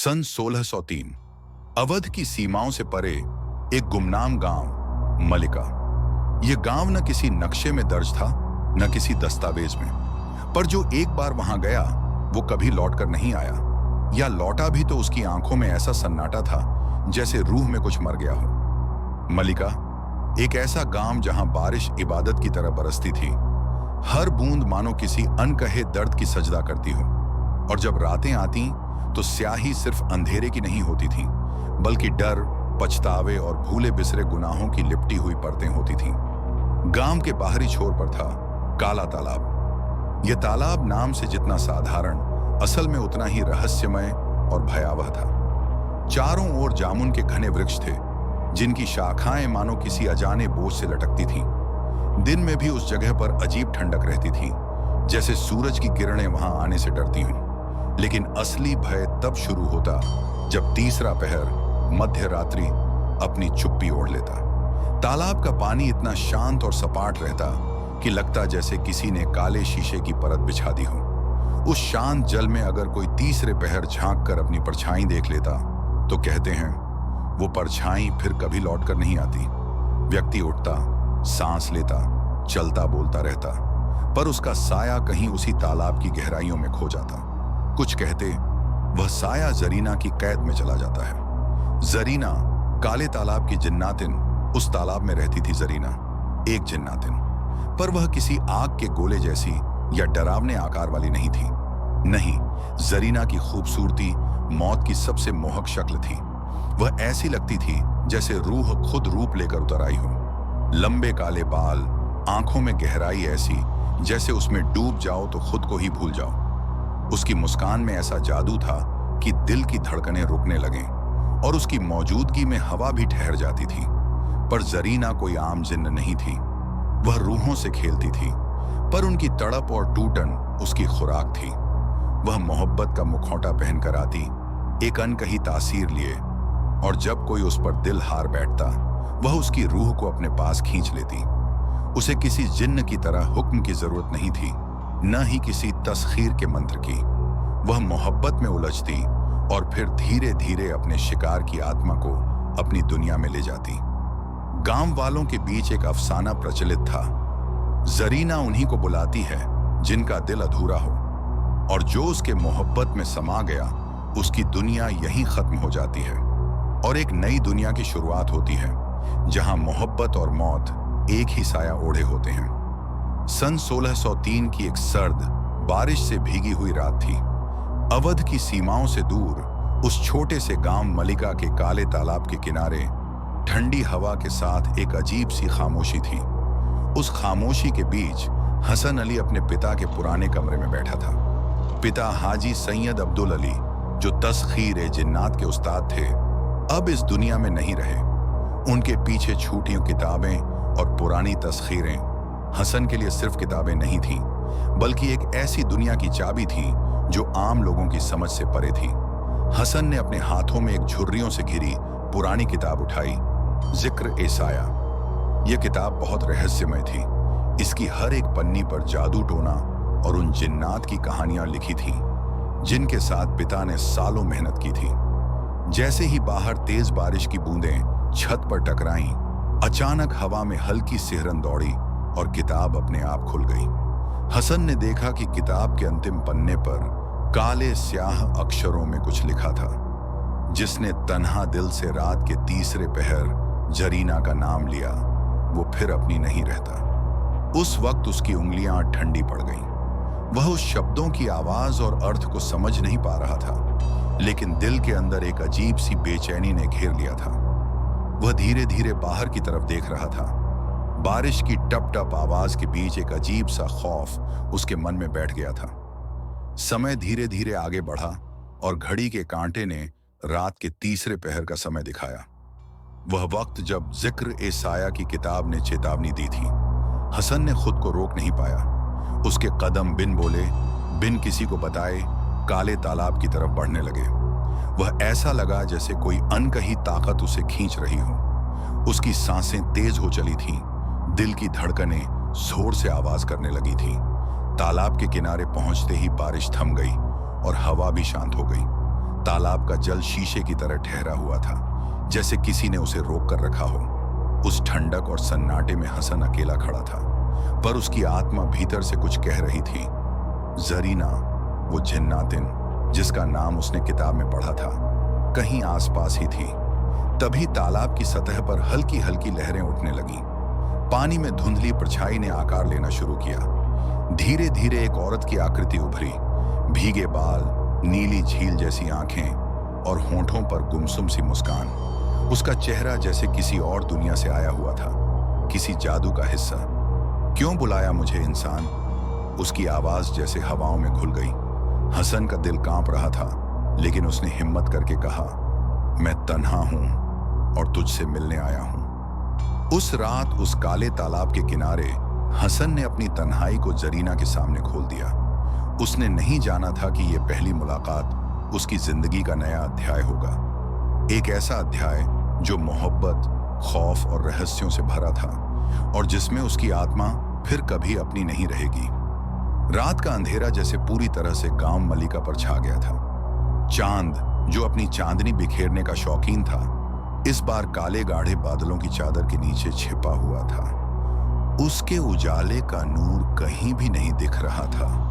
सन 1603 अवध की सीमाओं से परे एक गुमनाम गांव मलिका। यह गांव न किसी नक्शे में दर्ज था न किसी दस्तावेज में, पर जो एक बार वहां गया वो कभी लौटकर नहीं आया, या लौटा भी तो उसकी आंखों में ऐसा सन्नाटा था जैसे रूह में कुछ मर गया हो। मलिका एक ऐसा गांव जहां बारिश इबादत की तरह बरसती थी, हर बूंद मानो किसी अनकहे दर्द की सजदा करती हो, और जब रातें आती तो स्याही सिर्फ अंधेरे की नहीं होती थी, बल्कि डर, पछतावे और भूले बिसरे गुनाहों की लिपटी हुई परतें होती थीं। गांव के बाहरी छोर पर था काला तालाब। यह तालाब नाम से जितना साधारण, असल में उतना ही रहस्यमय और भयावह था। चारों ओर जामुन के घने वृक्ष थे, जिनकी शाखाएं मानो किसी अजाने बोझ से लटकती थीं। दिन में भी उस जगह पर अजीब ठंडक रहती थी, जैसे सूरज की किरणें वहां आने से डरती हों। लेकिन असली भय तब शुरू होता जब तीसरा पहर मध्य रात्रि अपनी चुप्पी ओढ़ लेता। तालाब का पानी इतना शांत और सपाट रहता कि लगता जैसे किसी ने काले शीशे की परत बिछा दी हो। उस शांत जल में अगर कोई तीसरे पहर झांक कर अपनी परछाई देख लेता तो कहते हैं वो परछाई फिर कभी लौट कर नहीं आती। व्यक्ति उठता, सांस लेता, चलता बोलता रहता, पर उसका साया कहीं उसी तालाब की गहराइयों में खो जाता। कुछ कहते वह साया जरीना की कैद में चला जाता है। जरीना काले तालाब की जिन्नातिन, उस तालाब में रहती थी जरीना, एक जिन्नातिन, पर वह किसी आग के गोले जैसी या डरावने आकार वाली नहीं थी। नहीं, जरीना की खूबसूरती मौत की सबसे मोहक शक्ल थी। वह ऐसी लगती थी जैसे रूह खुद रूप लेकर उतर आई हो। लंबे काले बाल, आंखों में गहराई ऐसी जैसे उसमें डूब जाओ तो खुद को ही भूल जाओ। उसकी मुस्कान में ऐसा जादू था कि दिल की धड़कनें रुकने लगें और उसकी मौजूदगी में हवा भी ठहर जाती थी। पर जरीना कोई आम जिन्न नहीं थी। वह रूहों से खेलती थी, पर उनकी तड़प और टूटन उसकी खुराक थी। वह मोहब्बत का मुखौटा पहनकर आती, एक अनकही तासीर लिए, और जब कोई उस पर दिल हार बैठता वह उसकी रूह को अपने पास खींच लेती। उसे किसी जिन्न की तरह हुक्म की जरूरत नहीं थी, न ही किसी तस्खीर के मंत्र की। वह मोहब्बत में उलझती और फिर धीरे धीरे अपने शिकार की आत्मा को अपनी दुनिया में ले जाती। गांव वालों के बीच एक अफसाना प्रचलित था, जरीना उन्हीं को बुलाती है जिनका दिल अधूरा हो, और जो उसके मोहब्बत में समा गया उसकी दुनिया यहीं खत्म हो जाती है और एक नई दुनिया की शुरुआत होती है, जहां मोहब्बत और मौत एक ही साया ओढ़े होते हैं। सन 1603 की एक सर्द, बारिश से भीगी हुई रात थी। अवध की सीमाओं से दूर उस छोटे से गांव मलिका के काले तालाब के किनारे ठंडी हवा के साथ एक अजीब सी खामोशी थी। उस खामोशी के बीच हसन अली अपने पिता के पुराने कमरे में बैठा था। पिता हाजी सैयद अब्दुल अली, जो तस्खीर जिन्नात के उस्ताद थे, अब इस दुनिया में नहीं रहे। उनके पीछे छूटी किताबें और पुरानी तस्खीरें हसन के लिए सिर्फ किताबें नहीं थीं, बल्कि एक ऐसी दुनिया की चाबी थी जो आम लोगों की समझ से परे थी। हसन ने अपने हाथों में एक झुर्रियों से घिरी पुरानी किताब उठाई, जिक्र-ए-साया। यह किताब बहुत रहस्यमय थी। इसकी हर एक पन्नी पर जादू टोना और उन जिन्नात की कहानियां लिखी थीं, जिनके साथ पिता ने सालों मेहनत की थी। जैसे ही बाहर तेज बारिश की बूंदें छत पर टकराईं, अचानक हवा में हल्की सिहरन दौड़ी और किताब अपने आप खुल गई। हसन ने देखा कि किताब के अंतिम पन्ने पर काले स्याह अक्षरों में कुछ लिखा था, जिसने तन्हा दिल से रात के तीसरे पहर जरीना का नाम लिया, वो फिर अपनी नहीं रहता। उस वक्त उसकी उंगलियां ठंडी पड़ गईं। वह उस शब्दों की आवाज और अर्थ को समझ नहीं पा रहा था, लेकिन दिल के अंदर एक अजीब सी बेचैनी ने घेर लिया था। वह धीरे धीरे बाहर की तरफ देख रहा था। बारिश की टप टप आवाज के बीच एक अजीब सा खौफ उसके मन में बैठ गया था। समय धीरे धीरे आगे बढ़ा और घड़ी के कांटे ने रात के तीसरे पहर का समय दिखाया। वह वक्त जब जिक्र-ए-साया की किताब ने चेतावनी दी थी। हसन ने खुद को रोक नहीं पाया। उसके कदम बिन बोले, बिन किसी को बताए, काले तालाब की तरफ बढ़ने लगे। वह ऐसा लगा जैसे कोई अनकही ताकत उसे खींच रही हो। उसकी सांसें तेज हो चली थीं, दिल की धड़कनें जोर से आवाज करने लगी थीं। तालाब के किनारे पहुंचते ही बारिश थम गई और हवा भी शांत हो गई। तालाब का जल शीशे की तरह ठहरा हुआ था, जैसे किसी ने उसे रोक कर रखा हो। उस ठंडक और सन्नाटे में हसन अकेला खड़ा था, पर उसकी आत्मा भीतर से कुछ कह रही थी। जरीना, वो जिन्नातिन जिसका नाम उसने किताब में पढ़ा था, कहीं आसपास ही थी। तभी तालाब की सतह पर हल्की हल्की लहरें उठने लगीं। पानी में धुंधली परछाई ने आकार लेना शुरू किया। धीरे धीरे एक औरत की आकृति उभरी। भीगे बाल, नीली झील जैसी आंखें और होंठों पर गुमसुम सी मुस्कान। उसका चेहरा जैसे किसी और दुनिया से आया हुआ था, किसी जादू का हिस्सा। क्यों बुलाया मुझे इंसान? उसकी आवाज जैसे हवाओं में घुल गई। हसन का दिल कांप रहा था, लेकिन उसने हिम्मत करके कहा, मैं तन्हा हूं और तुझसे मिलने आया हूं। उस रात उस काले तालाब के किनारे हसन ने अपनी तन्हाई को जरीना के सामने खोल दिया। उसने नहीं जाना था कि यह पहली मुलाकात उसकी जिंदगी का नया अध्याय होगा। एक ऐसा अध्याय जो मोहब्बत, खौफ और रहस्यों से भरा था, और जिसमें उसकी आत्मा फिर कभी अपनी नहीं रहेगी। रात का अंधेरा जैसे पूरी तरह से गांव मलिका पर छा गया था। चांद, जो अपनी चांदनी बिखेरने का शौकीन था, इस बार काले गाढ़े बादलों की चादर के नीचे छिपा हुआ था। उसके उजाले का नूर कहीं भी नहीं दिख रहा था।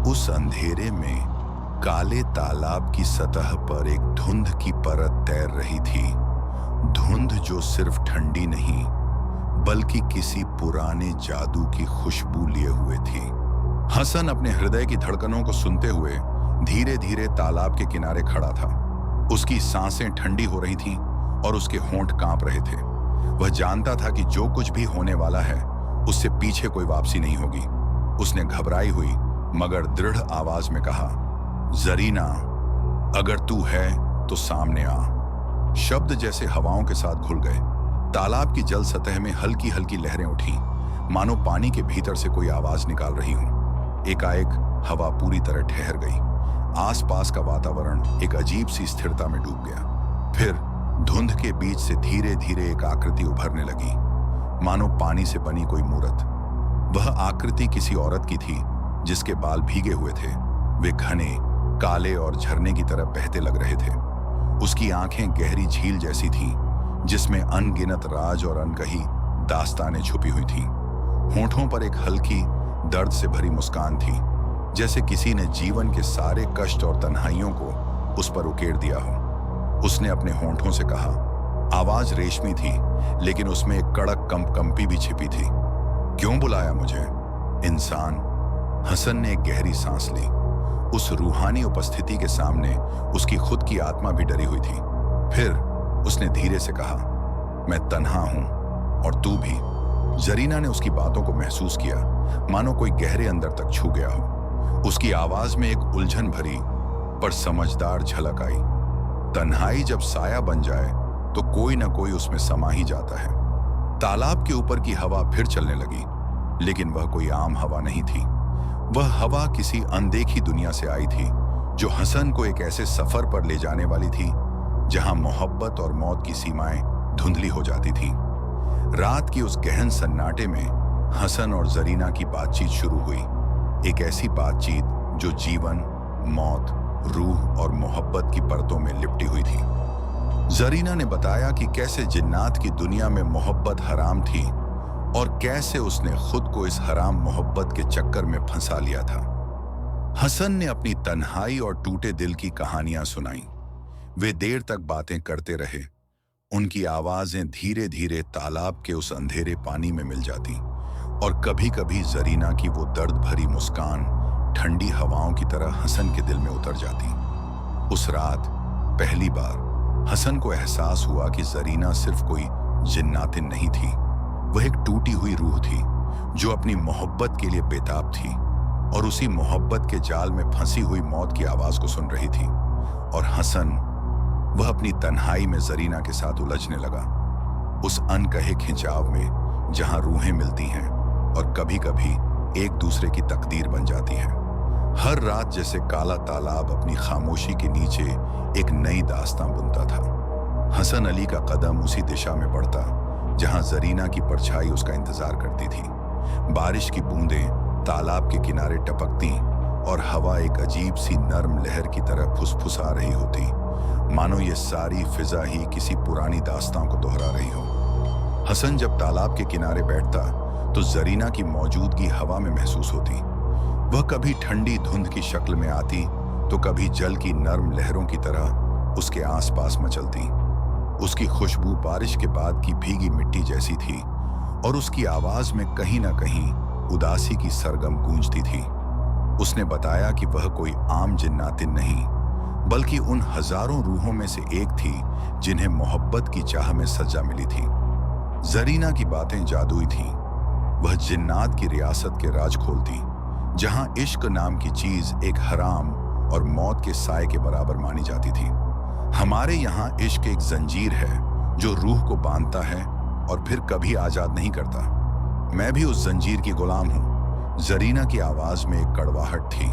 उस अंधेरे में काले तालाब की सतह पर एक धुंध की परत तैर रही थी। धुंध जो सिर्फ ठंडी नहीं, बल्कि किसी पुराने जादू की खुशबू लिए हुए थी। हसन अपने हृदय की धड़कनों को सुनते हुए धीरे धीरे तालाब के किनारे खड़ा था। उसकी सांसें ठंडी हो रही थीं और उसके होंठ कांप रहे थे। वह जानता था कि जो कुछ भी होने वाला है, उससे पीछे कोई वापसी नहीं होगी। उसने घबराई हुई मगर दृढ़ आवाज में कहा, जरीना, अगर तू है तो सामने आ। शब्द जैसे हवाओं के साथ घुल गए। तालाब की जल सतह में हल्की हल्की लहरें उठी, मानो पानी के भीतर से कोई आवाज निकाल रही हो। एकाएक हवा पूरी तरह ठहर गई। आसपास का वातावरण एक अजीब सी स्थिरता में डूब गया। फिर धुंध के बीच से धीरे धीरे एक आकृति उभरने लगी, मानो पानी से बनी कोई मूर्त। वह आकृति किसी औरत की थी, जिसके बाल भीगे हुए थे। वे घने, काले और झरने की तरह बहते लग रहे थे। उसकी आंखें गहरी झील जैसी थीं, जिसमें अनगिनत राज और अनकही दास्तानें छुपी हुई थीं। होंठों पर एक हल्की, दर्द से भरी मुस्कान थी, जैसे किसी ने जीवन के सारे कष्ट और तन्हाइयों को उस पर उकेर दिया हो। उसने अपने होंठों से कहा। आवाज रेशमी थी, लेकिन उसमें एक कड़क कंपी भी छिपी थी। क्यों बुलाया मुझे, इंसान? हसन ने एक गहरी सांस ली। उस रूहानी उपस्थिति के सामने उसकी खुद की आत्मा भी डरी हुई थी। फिर उसने धीरे से कहा, मैं तन्हा हूं और तू भी। जरीना ने उसकी बातों को महसूस किया, मानो कोई गहरे अंदर तक छू गया हो। उसकी आवाज में एक उलझन भरी पर समझदार झलक आई। तन्हाई जब साया बन जाए तो कोई ना कोई उसमें समा ही जाता है। तालाब के ऊपर की हवा फिर चलने लगी, लेकिन वह कोई आम हवा नहीं थी। वह हवा किसी अनदेखी दुनिया से आई थी, जो हसन को एक ऐसे सफर पर ले जाने वाली थी जहां मोहब्बत और मौत की सीमाएं धुंधली हो जाती थीं। रात की उस गहन सन्नाटे में हसन और जरीना की बातचीत शुरू हुई। एक ऐसी बातचीत जो जीवन, मौत, रूह और मोहब्बत की परतों में लिपटी हुई थी। जरीना ने बताया कि कैसे जिन्नात की दुनिया में मोहब्बत हराम थी और कैसे उसने खुद को इस हराम मोहब्बत के चक्कर में फंसा लिया था। हसन ने अपनी तन्हाई और टूटे दिल की कहानियां सुनाई। वे देर तक बातें करते रहे। उनकी आवाजें धीरे धीरे तालाब के उस अंधेरे पानी में मिल जाती और कभी-कभी जरीना की वो दर्द भरी मुस्कान ठंडी हवाओं की तरह हसन के दिल में उतर जाती। उस रात पहली बार हसन को एहसास हुआ कि जरीना सिर्फ कोई जिन्नातिन नहीं थी। वह एक टूटी हुई रूह थी, जो अपनी मोहब्बत के लिए बेताब थी और उसी मोहब्बत के जाल में फंसी हुई मौत की आवाज को सुन रही थी। और हसन, वह अपनी तन्हाई में जरीना के साथ उलझने लगा, उस अनकहे खिंचाव में जहां रूहें मिलती हैं और कभी-कभी एक दूसरे की तकदीर बन जाती हैं। हर रात जैसे काला तालाब अपनी खामोशी के नीचे एक नई दास्तां बुनता था। हसन अली का कदम उसी दिशा में बढ़ता जहां जरीना की परछाई उसका इंतजार करती थी। बारिश की बूंदें तालाब के किनारे टपकती और हवा एक अजीब सी नर्म लहर की तरह फुसफुसा रही होती, मानो ये सारी फिजा ही किसी पुरानी दास्तां को दोहरा रही हो। हसन जब तालाब के किनारे बैठता तो जरीना की मौजूदगी हवा में महसूस होती। वह कभी ठंडी धुंध की शक्ल में आती तो कभी जल की नर्म लहरों की तरह उसके आसपास मचलती। उसकी खुशबू बारिश के बाद की भीगी मिट्टी जैसी थी और उसकी आवाज में कहीं ना कहीं उदासी की सरगम गूंजती थी। उसने बताया कि वह कोई आम जिन्नातिन नहीं, बल्कि उन हजारों रूहों में से एक थी जिन्हें मोहब्बत की चाह में सजा मिली थी। जरीना की बातें जादुई थीं। वह जिन्नात की रियासत के राज खोलती, जहां इश्क नाम की चीज एक हराम और मौत के साए के बराबर मानी जाती थी। हमारे यहाँ इश्क एक जंजीर है जो रूह को बांधता है और फिर कभी आजाद नहीं करता। मैं भी उस जंजीर की गुलाम हूँ। जरीना की आवाज में एक कड़वाहट थी।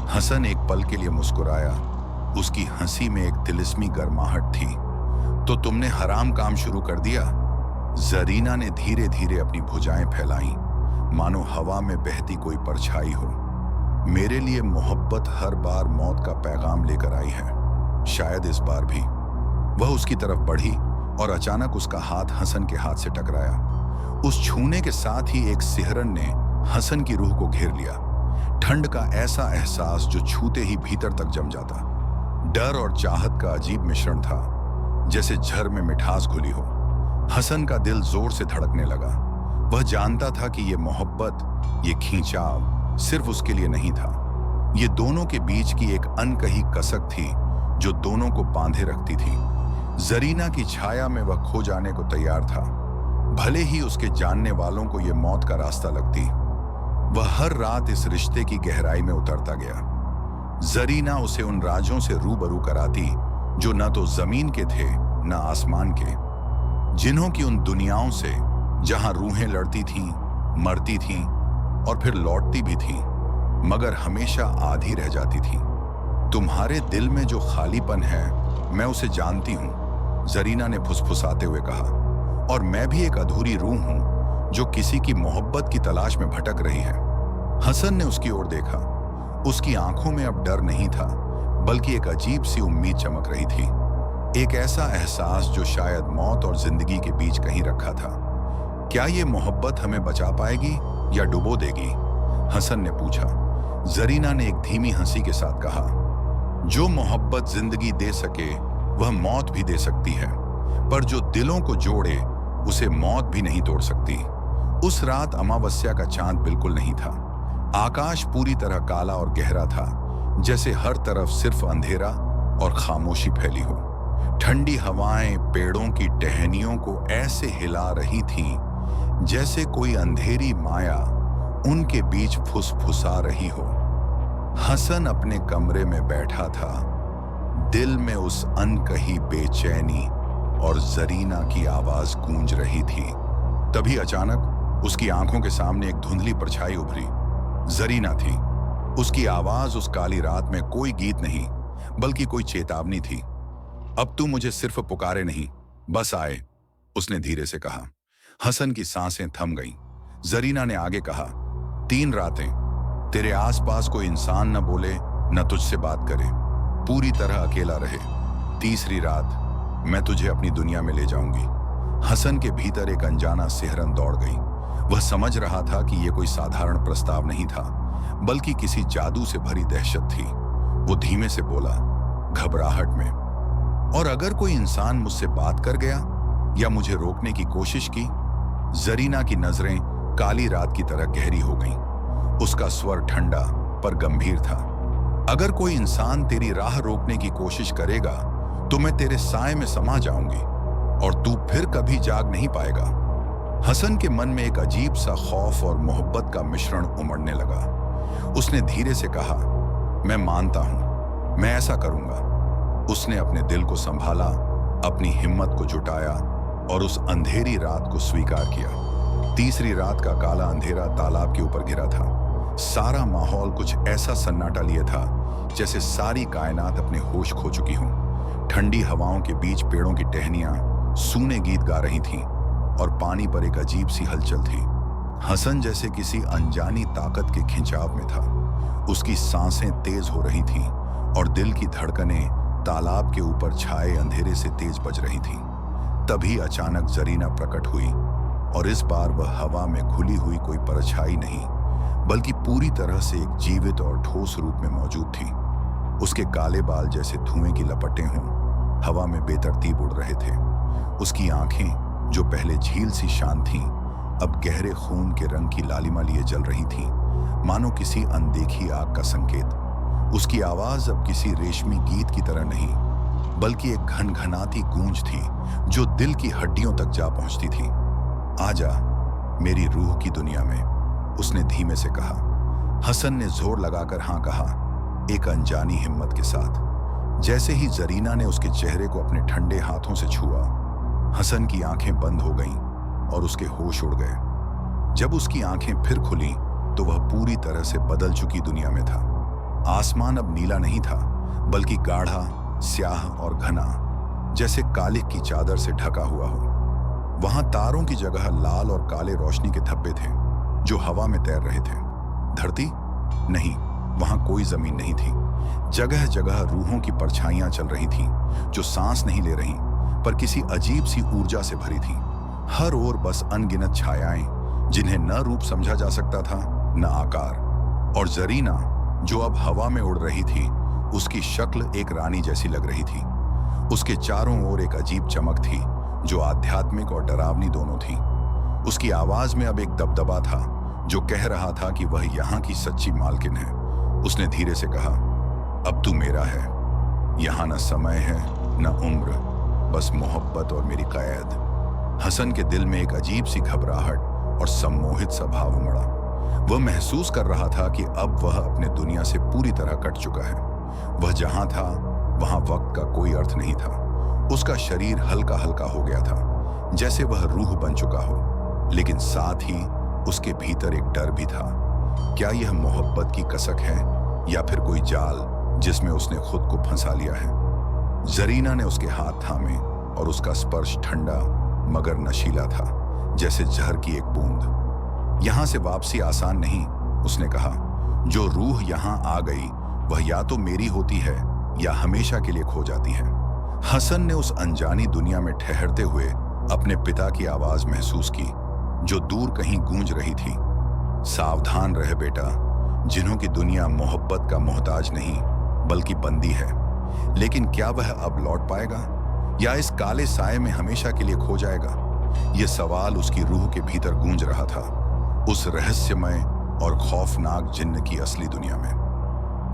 हसन एक पल के लिए मुस्कुराया। उसकी हंसी में एक तिलिस्मी गर्माहट थी। तो तुमने हराम काम शुरू कर दिया? जरीना ने धीरे धीरे अपनी भुजाएं फैलाई, मानो हवा में बहती कोई परछाई हो। मेरे लिए मोहब्बत हर बार मौत का पैगाम लेकर आई है, शायद इस बार भी। वह उसकी तरफ बढ़ी और अचानक उसका हाथ हसन के हाथ से टकराया। उस छूने के साथ ही एक सिहरन ने हसन की रूह को घेर लिया। ठंड का ऐसा एहसास जो छूते ही भीतर तक जम जाता। डर और चाहत का अजीब मिश्रण था, जैसे झर में मिठास घुली हो। हसन का दिल जोर से धड़कने लगा। वह जानता था कि ये मोहब्बत, ये खींचाव सिर्फ उसके लिए नहीं था। ये दोनों के बीच की एक अनकही कसक थी जो दोनों को बांधे रखती थी। जरीना की छाया में वह खो जाने को तैयार था, भले ही उसके जानने वालों को यह मौत का रास्ता लगती। वह हर रात इस रिश्ते की गहराई में उतरता गया। जरीना उसे उन राजों से रूबरू कराती जो न तो जमीन के थे न आसमान के, जिन्हों की उन दुनियाओं से जहां रूहें लड़ती थीं, मरती थीं और फिर लौटती भी थीं, मगर हमेशा आधी रह जाती थीं। तुम्हारे दिल में जो खालीपन है, मैं उसे जानती हूं, जरीना ने फुसफुसाते हुए कहा। और मैं भी एक अधूरी रूह हूं जो किसी की मोहब्बत की तलाश में भटक रही है। हसन ने उसकी ओर देखा। उसकी आंखों में अब डर नहीं था, बल्कि एक अजीब सी उम्मीद चमक रही थी। एक ऐसा एहसास जो शायद मौत और जिंदगी के बीच कहीं रखा था। क्या ये मोहब्बत हमें बचा पाएगी या डुबो देगी? हसन ने पूछा। जरीना ने एक धीमी हंसी के साथ कहा, जो मोहब्बत जिंदगी दे सके वह मौत भी दे सकती है, पर जो दिलों को जोड़े उसे मौत भी नहीं तोड़ सकती। उस रात अमावस्या का चांद बिल्कुल नहीं था। आकाश पूरी तरह काला और गहरा था, जैसे हर तरफ सिर्फ अंधेरा और खामोशी फैली हो। ठंडी हवाएं पेड़ों की टहनियों को ऐसे हिला रही थीं जैसे कोई अंधेरी माया उनके बीच फुसफुसा रही हो। हसन अपने कमरे में बैठा था, दिल में उस अनकही बेचैनी और जरीना की आवाज गूंज रही थी। तभी अचानक उसकी आंखों के सामने एक धुंधली परछाई उभरी। जरीना थी। उसकी आवाज उस काली रात में कोई गीत नहीं, बल्कि कोई चेतावनी थी। अब तू मुझे सिर्फ पुकारे नहीं, बस आए, उसने धीरे से कहा। हसन की सांसें थम गईं। जरीना ने आगे कहा, 3 रातें तेरे आसपास कोई इंसान न बोले, न तुझसे बात करे, पूरी तरह अकेला रहे। तीसरी रात मैं तुझे अपनी दुनिया में ले जाऊंगी। हसन के भीतर एक अनजाना सिहरन दौड़ गई। वह समझ रहा था कि यह कोई साधारण प्रस्ताव नहीं था, बल्कि किसी जादू से भरी दहशत थी। वो धीमे से बोला, घबराहट में, और अगर कोई इंसान मुझसे बात कर गया या मुझे रोकने की कोशिश की? जरीना की नजरें काली रात की तरह गहरी हो गईं। उसका स्वर ठंडा पर गंभीर था। अगर कोई इंसान तेरी राह रोकने की कोशिश करेगा तो मैं तेरे साए में समा जाऊंगी और तू फिर कभी जाग नहीं पाएगा। हसन के मन में एक अजीब सा खौफ और मोहब्बत का मिश्रण उमड़ने लगा। उसने धीरे से कहा, मैं मानता हूं, मैं ऐसा करूंगा। उसने अपने दिल को संभाला, अपनी हिम्मत को जुटाया और उस अंधेरी रात को स्वीकार किया। तीसरी रात का काला अंधेरा तालाब के ऊपर घिरा था। सारा माहौल कुछ ऐसा सन्नाटा लिए था जैसे सारी कायनात अपने होश खो चुकी हो। ठंडी हवाओं के बीच पेड़ों की टहनियां सूने गीत गा रही थीं और पानी पर एक अजीब सी हलचल थी। हसन जैसे किसी अनजानी ताकत के खिंचाव में था। उसकी सांसें तेज हो रही थीं और दिल की धड़कनें तालाब के ऊपर छाए अंधेरे से तेज बज रही थीं। तभी अचानक जरीना प्रकट हुई और इस बार वह हवा में घुली हुई कोई परछाई नहीं, बल्कि पूरी तरह से एक जीवित और ठोस रूप में मौजूद थी। उसके काले बाल जैसे धुएं की लपटें हों, हवा में बेतरतीब उड़ रहे थे। उसकी आंखें, जो पहले झील सी शांत थीं, अब गहरे खून के रंग की लालिमा लिए जल रही थीं, मानो किसी अनदेखी आग का संकेत। उसकी आवाज अब किसी रेशमी गीत की तरह नहीं, बल्कि एक घनघनाती गूंज थी जो दिल की हड्डियों तक जा पहुंचती थी। आजा मेरी रूह की दुनिया में, उसने धीमे से कहा। हसन ने जोर लगाकर हाँ कहा, एक अनजानी हिम्मत के साथ। जैसे ही जरीना ने उसके चेहरे को अपने ठंडे हाथों से छुआ, हसन की आंखें बंद हो गईं और उसके होश उड़ गए। जब उसकी आंखें फिर खुलीं, तो वह पूरी तरह से बदल चुकी दुनिया में था। आसमान अब नीला नहीं था, बल्कि गाढ़ा, स्याह और घना, जैसे कालिख की चादर से ढका हुआ हो। वहां तारों की जगह लाल और काले रोशनी के धब्बे थे जो हवा में तैर रहे थे। धरती नहीं, वहां कोई जमीन नहीं थी। जगह जगह रूहों की परछाइयां चल रही थीं, जो सांस नहीं ले रहीं, पर किसी अजीब सी ऊर्जा से भरी थीं। हर ओर बस अनगिनत छायाएं, जिन्हें न रूप समझा जा सकता था, न आकार। और जरीना, जो अब हवा में उड़ रही थी, उसकी शक्ल एक रानी जैसी लग रही थी। उसके चारों ओर एक अजीब चमक थी, जो आध्यात्मिक और डरावनी दोनों थी। उसकी आवाज में अब एक दबदबा था, जो कह रहा था कि वह यहाँ की सच्ची मालकिन है। उसने धीरे से कहा, अब तू मेरा है। यहाँ न समय है, न उम्र, बस मोहब्बत और मेरी कैद। हसन के दिल में एक अजीब सी घबराहट और सम्मोहित सा भाव उमड़ा। वह महसूस कर रहा था कि अब वह अपने दुनिया से पूरी तरह कट चुका है। वह जहां था, वहां वक्त का कोई अर्थ नहीं था। उसका शरीर हल्का हल्का हो गया था, जैसे वह रूह बन चुका हो, लेकिन साथ ही उसके भीतर एक डर भी था। क्या यह मोहब्बत की कसक है, या फिर कोई जाल जिसमें उसने खुद को फंसा लिया है? जरीना ने उसके हाथ थामे और उसका स्पर्श ठंडा मगर नशीला था, जैसे जहर की एक बूंद। यहां से वापसी आसान नहीं, उसने कहा। जो रूह यहां आ गई, वह या तो मेरी होती है या हमेशा के लिए खो जाती है। हसन ने उस अनजानी दुनिया में ठहरते हुए अपने पिता की आवाज महसूस की, जो दूर कहीं गूंज रही थी। सावधान रह बेटा, जिन्हों की दुनिया मोहब्बत का मोहताज नहीं, बल्कि बंदी है। लेकिन क्या वह अब लौट पाएगा, या इस काले साए में हमेशा के लिए खो जाएगा? यह सवाल उसकी रूह के भीतर गूंज रहा था, उस रहस्यमय और खौफनाक जिन्न की असली दुनिया में।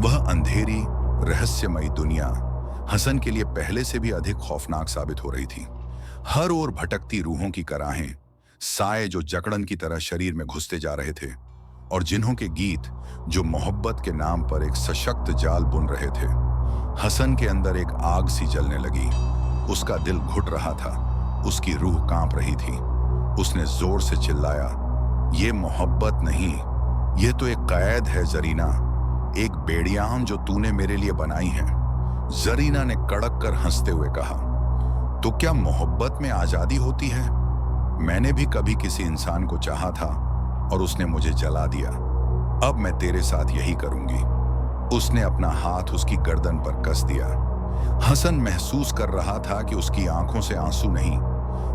वह अंधेरी, रहस्यमयी दुनिया हसन के लिए पहले से भी अधिक खौफनाक साबित हो रही थी। हर ओर भटकती रूहों की कराहें, साए जो जकड़न की तरह शरीर में घुसते जा रहे थे, और जिन्हों के गीत जो मोहब्बत के नाम पर एक सशक्त जाल बुन रहे थे। हसन के अंदर एक आग सी जलने लगी। उसका दिल घुट रहा था, उसकी रूह कांप रही थी। उसने जोर से चिल्लाया, ये मोहब्बत नहीं, ये तो एक कैद है जरीना, एक बेड़ियाम जो तूने मेरे लिए बनाई है। जरीना ने कड़क कर हंसते हुए कहा, तो क्या मोहब्बत में आजादी होती है? मैंने भी कभी किसी इंसान को चाहा था और उसने मुझे जला दिया। अब मैं तेरे साथ यही करूंगी। उसने अपना हाथ उसकी गर्दन पर कस दिया। हसन महसूस कर रहा था कि उसकी आंखों से आंसू नहीं,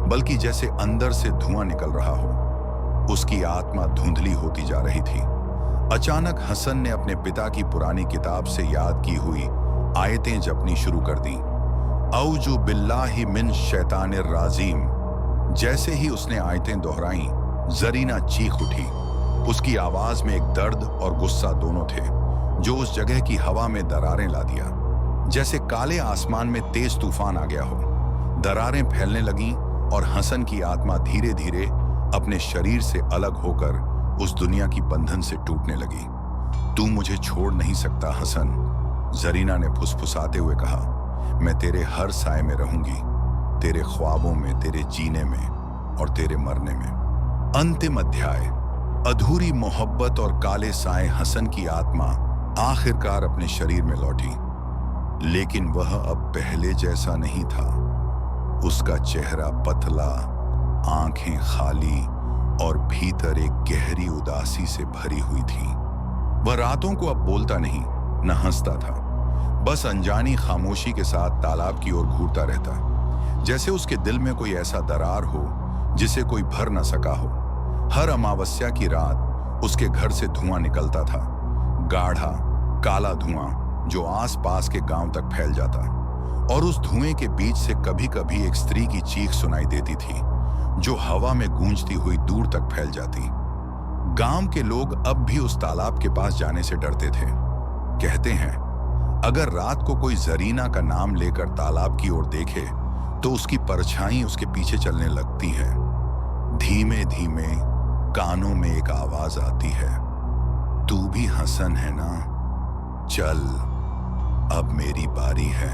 बल्कि जैसे अंदर से धुआं निकल रहा हो। उसकी आत्मा धुंधली होती जा रही थी। अचानक हसन ने अपने पिता की पुरानी किताब से याद की हुई आयतें जपनी शुरू कर दी। औजु बिल्लाहि मिन शैतानिर राजीम। जैसे ही उसने आयतें दोहराई, जरीना चीख उठी। उसकी आवाज में एक दर्द और गुस्सा दोनों थे, जो उस जगह की हवा में दरारें ला दिया। जैसे काले आसमान में तेज तूफान आ गया हो। दरारें फैलने लगीं और हसन की आत्मा धीरे धीरे अपने शरीर से अलग होकर उस दुनिया की बंधन से टूटने लगी। तू मुझे छोड़ नहीं सकता हसन, जरीना ने फुसफुसाते हुए कहा। मैं तेरे हर साए में रहूंगी, तेरे ख्वाबों में, तेरे जीने में और तेरे मरने में। अंतिम अध्याय। अधूरी मोहब्बत और काले साए। हसन की आत्मा आखिरकार अपने शरीर में लौटी, लेकिन वह अब पहले जैसा नहीं था। उसका चेहरा पतला, आंखें खाली और भीतर एक गहरी उदासी से भरी हुई थी। वह रातों को अब बोलता नहीं, न हंसता था, बस अनजानी खामोशी के साथ तालाब की ओर घूरता रहता, जैसे उसके दिल में कोई ऐसा दरार हो जिसे कोई भर न सका हो। हर अमावस्या की रात उसके घर से धुआं निकलता था, गाढ़ा काला धुआं जो आसपास के गांव तक फैल जाता, और उस धुएं के बीच से कभी कभी एक स्त्री की चीख सुनाई देती थी जो हवा में गूंजती हुई दूर तक फैल जाती। गांव के लोग अब भी उस तालाब के पास जाने से डरते थे। कहते हैं अगर रात को कोई जरीना का नाम लेकर तालाब की ओर देखे तो उसकी परछाई उसके पीछे चलने लगती है। धीमे धीमे कानों में एक आवाज आती है, तू भी हसन है ना, चल अब मेरी बारी है।